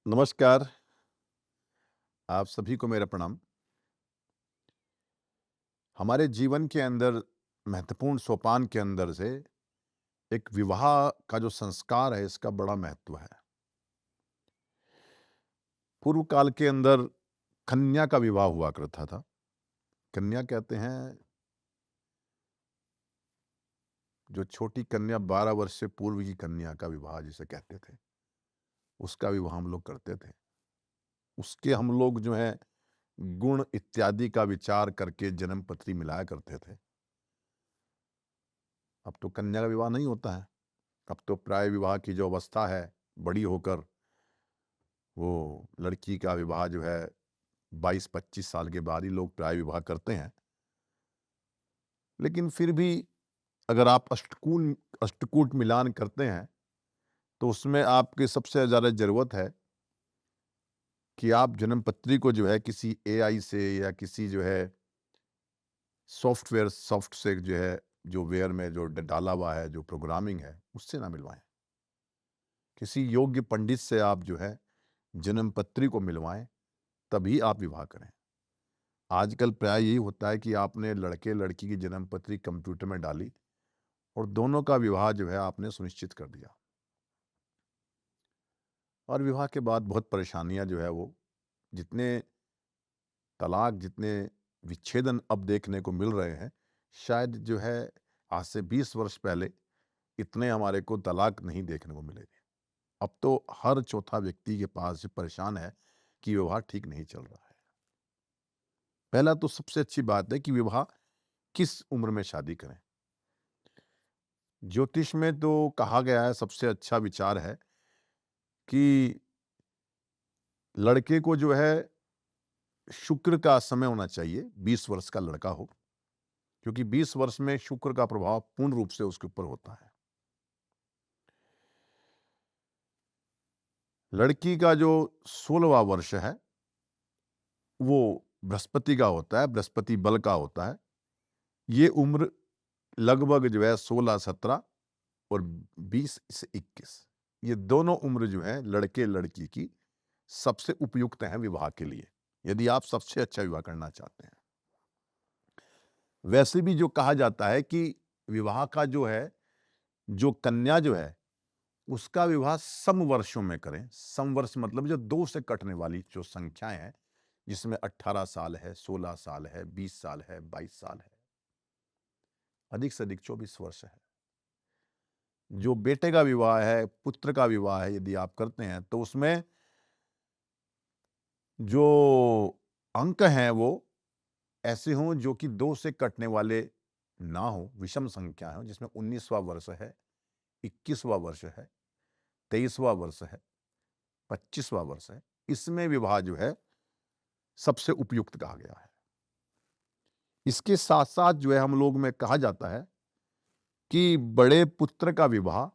नमस्कार, आप सभी को मेरा प्रणाम। हमारे जीवन के अंदर महत्वपूर्ण सोपान के अंदर से एक विवाह का जो संस्कार है, इसका बड़ा महत्व है। पूर्व काल के अंदर कन्या का विवाह हुआ करता था। कन्या कहते हैं, जो छोटी कन्या 12 वर्ष से पूर्व की कन्या का विवाह जिसे कहते थे, उसका विवाह हम लोग करते थे। उसके हम लोग जो है गुण इत्यादि का विचार करके जन्म पत्री मिलाया करते थे। अब तो कन्या का विवाह नहीं होता है। अब तो प्राय विवाह की जो अवस्था है, बड़ी होकर वो लड़की का विवाह जो है 22-25 साल के बाद ही लोग प्राय विवाह करते हैं। लेकिन फिर भी अगर आप अष्टकूट मिलान करते हैं, तो उसमें आपके सबसे ज़्यादा ज़रूरत है कि आप जन्मपत्री को जो है किसी एआई से या किसी जो है सॉफ्ट से जो है, जो वेयर में जो डाला हुआ है, जो प्रोग्रामिंग है, उससे ना मिलवाएँ। किसी योग्य पंडित से आप जो है जन्मपत्री को मिलवाएँ, तभी आप विवाह करें। आजकल प्राय यही होता है कि आपने लड़के-लड़की की जन्मपत्री कंप्यूटर में डाली और दोनों का विवाह जो है आपने सुनिश्चित कर दिया। और विवाह के बाद बहुत परेशानियाँ जो है वो, जितने तलाक, जितने विच्छेदन अब देखने को मिल रहे हैं, शायद जो है आज से 20 वर्ष पहले इतने हमारे को तलाक नहीं देखने को मिले थे। अब तो हर चौथा व्यक्ति के पास परेशान है कि विवाह ठीक नहीं चल रहा है। पहला तो सबसे अच्छी बात है कि विवाह किस उम्र में शादी करें। ज्योतिष में तो कहा गया है, सबसे अच्छा विचार है कि लड़के को जो है शुक्र का समय होना चाहिए, 20 वर्ष का लड़का हो, क्योंकि 20 वर्ष में शुक्र का प्रभाव पूर्ण रूप से उसके ऊपर होता है। लड़की का जो 16वां वर्ष है, वो बृहस्पति का होता है, बृहस्पति बल का होता है। ये उम्र लगभग जो है 16-17 और 20 से 21, ये दोनों उम्र जो है लड़के-लड़की की सबसे उपयुक्त हैं विवाह के लिए, यदि आप सबसे अच्छा विवाह करना चाहते हैं। वैसे भी जो कहा जाता है कि विवाह का जो है, जो कन्या जो है, उसका विवाह समवर्षों में करें। समवर्ष मतलब जो 2 से कटने वाली जो संख्याएँ हैं, जिसमें 18 साल है, 16 साल है, 20 साल है, 22 साल है, अधिक से अधिक 24 वर्ष है। जो बेटे का विवाह है, पुत्र का विवाह है, यदि आप करते हैं, तो उसमें जो अंक हैं वो ऐसे हों जो कि 2 से कटने वाले ना हों, विषम संख्या हो, जिसमें 19वाँ वर्ष है, 21वाँ वर्ष है, 23वाँ वर्ष है, 25वाँ वर्ष है। इसमें विवाह जो है सबसे उपयुक्त कहा गया है। इसके साथ-साथ जो है हम लोग में कहा जाता है कि बड़े पुत्र का विवाह,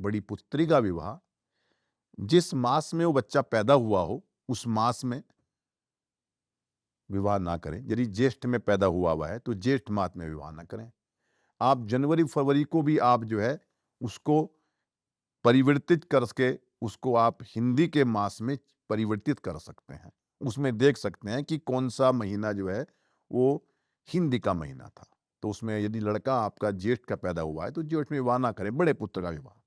बड़ी पुत्री का विवाह जिस मास में वो बच्चा पैदा हुआ हो, उस मास में विवाह ना करें। यदि ज्येष्ठ में पैदा हुआ है, तो ज्येष्ठ मास में विवाह ना करें। आप जनवरी-फरवरी को भी आप जो है उसको परिवर्तित करके उसको आप हिंदी के मास में परिवर्तित कर सकते हैं। उसमें देख सकते हैं कि कौन-सा महीना जो है वो हिंदी का महीना था। तो उसमें यदि लड़का आपका ज्येष्ठ का पैदा हुआ है, तो ज्येष्ठ में विवाह ना करें, बड़े पुत्र का विवाह।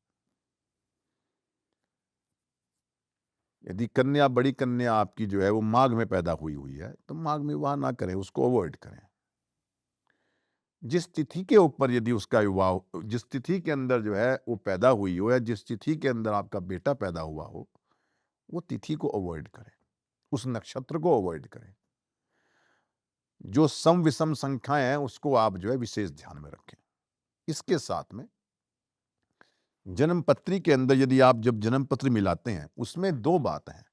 यदि कन्या, बड़ी कन्या आपकी जो है वो माघ में पैदा हुई हुई है, तो माघ में विवाह ना करें, उसको अवॉइड करें। जिस तिथि के ऊपर यदि उसका विवाह जिस तिथि के अंदर जो है वो पैदा हुई हो, या जिस तिथि के अंदर आपका बेटा पैदा हुआ हो, वो तिथि को अवॉइड करें, उस नक्षत्र को अवॉइड करें। जो सम-विषम संख्याएँ हैं, उसको आप जो है विशेष ध्यान में रखें। इसके साथ में जन्मपत्री के अंदर यदि आप जब जन्मपत्र मिलाते हैं, उसमें 2 बात हैं।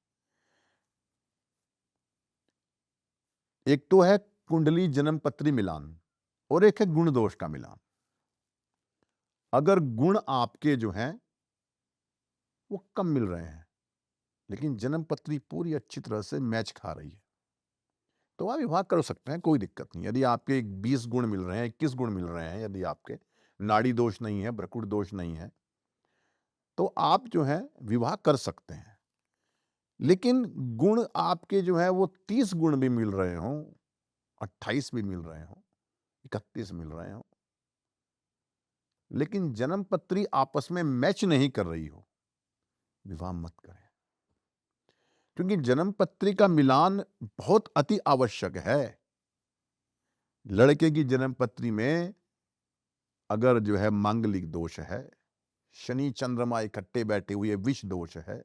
एक तो है कुंडली जन्मपत्री मिलान और एक है गुण दोष का मिलान। अगर गुण आपके जो हैं, वो कम मिल रहे हैं, लेकिन जन्मपत्री पूरी अच्छी तरह से मैच खा रही है, तो आप विवाह कर सकते हैं, कोई दिक्कत नहीं। यदि आपके 20 गुण मिल रहे हैं, 21 गुण मिल रहे हैं, यदि आपके नाड़ी दोष नहीं है, भ्रकुट दोष नहीं है, तो आप जो है विवाह कर सकते हैं। लेकिन गुण आपके जो है वो 30 गुण भी मिल रहे हों, 28 भी मिल रहे हों, 31 मिल रहे हों, लेकिन जन्म पत्री आपस में मैच नहीं कर रही हो, विवाह मत करें। क्योंकि जन्म पत्री का मिलान बहुत अति आवश्यक है। लड़के की जन्म पत्री में अगर जो है मांगलिक दोष है, शनि चंद्रमा इकट्ठे बैठे हुए विष दोष है,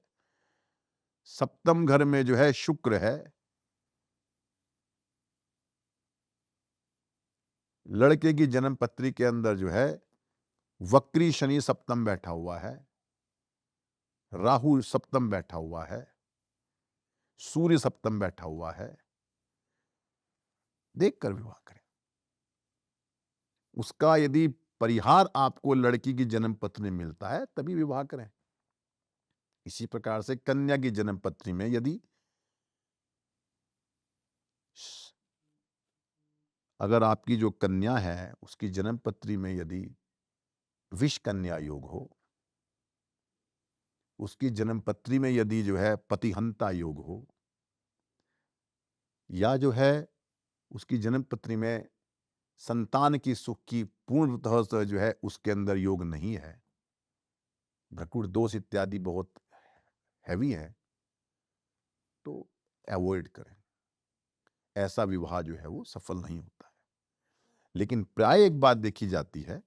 सप्तम घर में जो है शुक्र है, लड़के की जन्म पत्री के अंदर जो है वक्री शनि सप्तम बैठा हुआ है, राहु सप्तम बैठा हुआ है, सूर्य सप्तम बैठा हुआ है, देखकर विवाह करें। उसका यदि परिहार आपको लड़की की जन्म पत्री में मिलता है तभी विवाह करें। इसी प्रकार से कन्या की जन्म पत्री में यदि अगर आपकी जो कन्या है उसकी जन्म पत्री में यदि विष कन्या योग हो, उसकी जन्म पत्री में यदि जो है पतिहंता योग हो, या जो है उसकी जन्म पत्री में संतान की सुख की पूर्णतः से जो है उसके अंदर योग नहीं है, भ्रकुट दोष इत्यादि बहुत हैवी है, तो अवॉइड करें। ऐसा विवाह जो है वो सफल नहीं होता है। लेकिन प्राय एक बात देखी जाती है,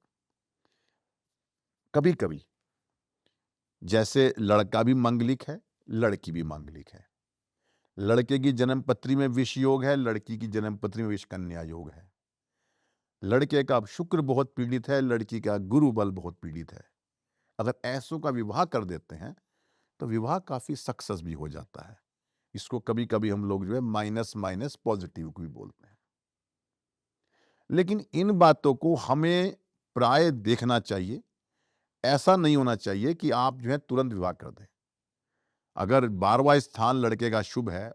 कभी कभी जैसे लड़का भी मांगलिक है, लड़की भी मांगलिक है, लड़के की जन्म पत्री में विष योग है, लड़की की जन्म पत्री में विष कन्या योग है, लड़के का शुक्र बहुत पीड़ित है, लड़की का गुरु बल बहुत पीड़ित है। अगर ऐसों का विवाह कर देते हैं तो विवाह काफी सक्सेस भी हो जाता है। इसको कभी कभी हम लोग जो है माइनस माइनस पॉजिटिव भी बोलते हैं। लेकिन इन बातों को हमें प्राय देखना चाहिए। ऐसा नहीं होना चाहिए कि आप जो है तुरंत विवाह कर दें। अगर 12वां स्थान लड़के का शुभ है,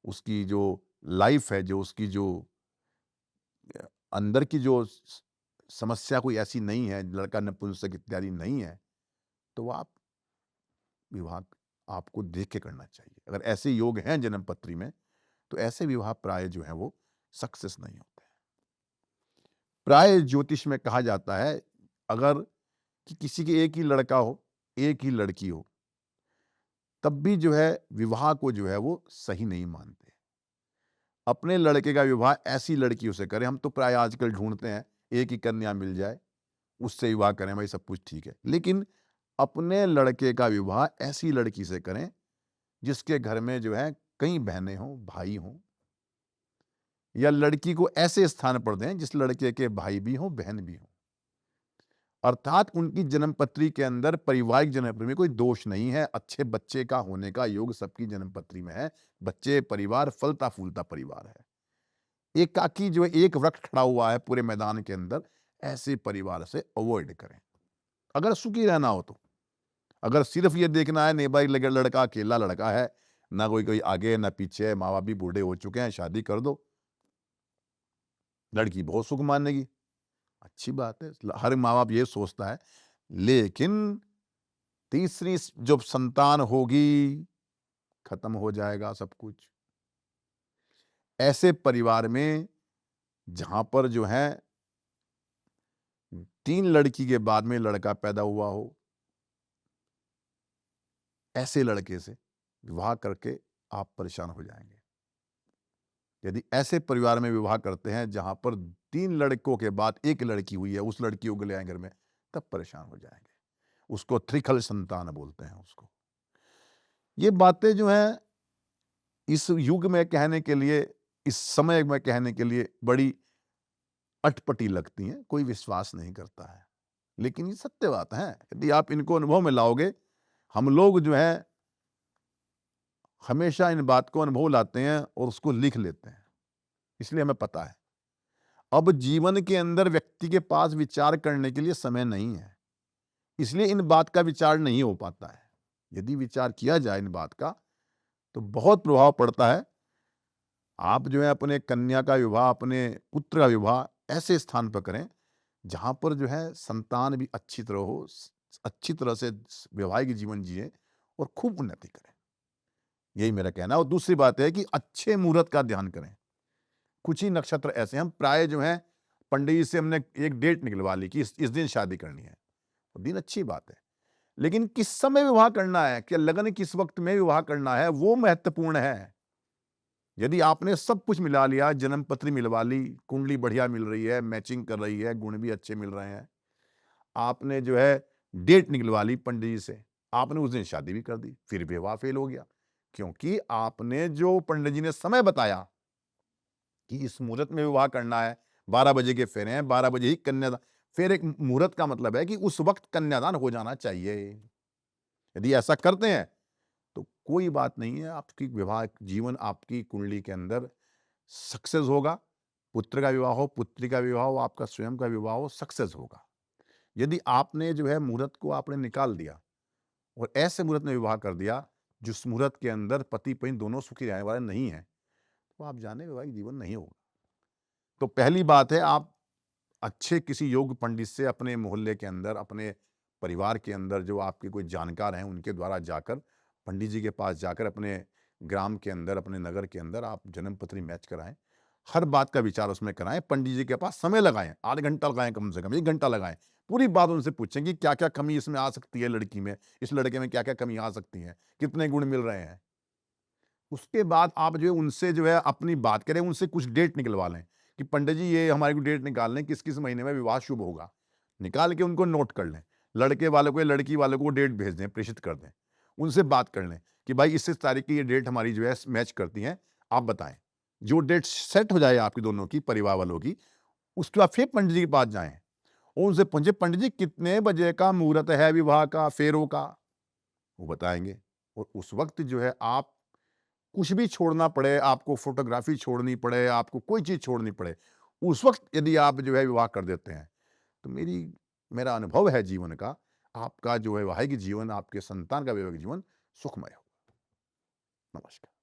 उसकी जो लाइफ है, जो उसकी जो अंदर की जो समस्या कोई ऐसी नहीं है, लड़का नपुंसक इत्यादि नहीं है, तो आप विवाह आपको देख के करना चाहिए। अगर ऐसे योग हैं जन्म पत्री में तो ऐसे विवाह प्राय जो है वो सक्सेस नहीं होते हैं। प्राय ज्योतिष में कहा जाता है अगर कि किसी के एक ही लड़का हो, एक ही लड़की हो, तब भी जो है विवाह को जो है वो सही नहीं मानते। अपने लड़के का विवाह ऐसी लड़कियों से करें। हम तो प्राय आजकल ढूंढते हैं एक ही कन्या मिल जाए, उससे विवाह करें, भाई सब कुछ ठीक है। लेकिन अपने लड़के का विवाह ऐसी लड़की से करें जिसके घर में जो है कई बहनें हों, भाई हों, या लड़की को ऐसे स्थान पर दें जिस लड़के के भाई भी हों, बहन भी हों। अर्थात उनकी जन्मपत्री के अंदर पारिवारिक जन्मपत्री में कोई दोष नहीं है। अच्छे बच्चे का होने का योग सबकी जन्मपत्री में है। बच्चे, परिवार फलता फूलता परिवार है। एकाकी जो है एक वृक्ष खड़ा हुआ है पूरे मैदान के अंदर, ऐसे परिवार से अवॉइड करें अगर सुखी रहना हो तो। अगर सिर्फ ये देखना है नहीं भाई लड़का अकेला लड़का है, ना कोई आगे ना पीछे है, माँ बाप भी बूढ़े हो चुके हैं, शादी कर दो, लड़की बहुत सुख मानेगी, अच्छी बात है, हर माँ बाप ये सोचता है। लेकिन तीसरी जब संतान होगी, खत्म हो जाएगा सब कुछ। ऐसे परिवार में जहां पर जो है 3 लड़की के बाद में लड़का पैदा हुआ हो, ऐसे लड़के से विवाह करके आप परेशान हो जाएंगे। यदि ऐसे परिवार में विवाह करते हैं जहां पर 3 लड़कों के बाद 1 लड़की हुई है, उस लड़की को ले आए घर में, तब परेशान हो जाएंगे। उसको त्रिखल संतान बोलते हैं उसको। ये बातें जो हैं इस युग में कहने के लिए, इस समय में कहने के लिए बड़ी अटपटी लगती हैं, कोई विश्वास नहीं करता है। लेकिन ये सत्य बात है। यदि आप इनको अनुभव में लाओगे, हम लोग जो है हमेशा इन बात को अनुभव लाते हैं और उसको लिख लेते हैं, इसलिए हमें पता है। अब जीवन के अंदर व्यक्ति के पास विचार करने के लिए समय नहीं है, इसलिए इन बात का विचार नहीं हो पाता है। यदि विचार किया जाए इन बात का तो बहुत प्रभाव पड़ता है। आप जो है अपने कन्या का विवाह, अपने पुत्र का विवाह ऐसे स्थान पर करें जहां पर जो है संतान भी अच्छी तरह हो, अच्छी तरह से वैवाहिक जीवन जिए और खूब उन्नति करें। यही मेरा कहना है। और दूसरी बात है कि अच्छे मुहूर्त का ध्यान करें। कुछ ही नक्षत्र ऐसे हैं, हम प्राय जो हैं पंडित जी से हमने एक डेट निकलवा ली कि इस दिन शादी करनी है। दिन अच्छी बात है, लेकिन किस समय विवाह करना है, क्या लगन किस वक्त में विवाह करना है, वो महत्वपूर्ण है। यदि आपने सब कुछ मिला लिया, जन्म पत्री मिलवा ली, कुंडली बढ़िया मिल रही है, मैचिंग कर रही है, गुण भी अच्छे मिल रहे हैं, आपने जो है डेट निकलवा ली पंडित जी से, आपने उस दिन शादी भी कर दी, फिर विवाह फेल हो गया, क्योंकि आपने जो पंडित जी ने समय बताया कि इस मुहूर्त में विवाह करना है, 12 बजे के फेरे हैं, 12 बजे ही कन्यादान। फिर एक मुहूर्त का मतलब है कि उस वक्त कन्यादान हो जाना चाहिए। यदि ऐसा करते हैं तो कोई बात नहीं है, आपकी विवाह जीवन आपकी कुंडली के अंदर सक्सेस होगा। पुत्र का विवाह हो, पुत्री का विवाह हो, आपका स्वयं का विवाह हो, सक्सेस होगा। यदि आपने जो है मुहूर्त को आपने निकाल दिया और ऐसे मुहूर्त में विवाह कर दिया जिस मुहूर्त के अंदर पति पत्नी दोनों सुखी रहने वाले नहीं हैं, तो आप जाने वैवाहिक जीवन नहीं होगा। तो पहली बात है, आप अच्छे किसी योग्य पंडित से अपने मोहल्ले के अंदर, अपने परिवार के अंदर जो आपके कोई जानकार हैं, उनके द्वारा जाकर, पंडित जी के पास जाकर अपने ग्राम के अंदर, अपने नगर के अंदर आप जन्म पत्री मैच कराएँ। हर बात का विचार उसमें कराएँ, पंडित जी के पास समय लगाएँ, आध घंटा लगाएँ, कम से कम 1 घंटा लगाएँ। पूरी बात उनसे पूछें कि क्या-क्या कमी इसमें आ सकती है लड़की में, इस लड़के में क्या-क्या कमी आ सकती हैं, कितने गुण मिल रहे हैं। उसके बाद आप जो है उनसे जो है अपनी बात करें, उनसे कुछ डेट निकलवा लें कि पंडित जी ये हमारे को डेट निकाल लें, किस-किस महीने में विवाह शुभ होगा। निकाल के उनको नोट कर लें। लड़के वालों को या लड़की वालों को डेट भेज दें, प्रेषित कर दें। उनसे बात कर लें कि भाई इस तारीख की ये डेट हमारी जो है मैच करती है, आप बताएँ। जो डेट सेट हो जाए आपकी दोनों की, परिवार वालों की, उसके बाद फिर पंडित जी के पास जाएँ और उनसे पूछें, पंडित जी कितने बजे का मुहूर्त है विवाह का, फेरों का? वो बताएँगे और उस वक़्त जो है आप कुछ भी छोड़ना पड़े, आपको फ़ोटोग्राफ़ी छोड़नी पड़े, आपको कोई चीज़ छोड़नी पड़े, उस वक़्त यदि आप जो है विवाह कर देते हैं, तो मेरा अनुभव है जीवन का, आपका जो वैवाहिक जीवन, आपके संतान का वैवाहिक जीवन सुखमय हो। नमस्कार।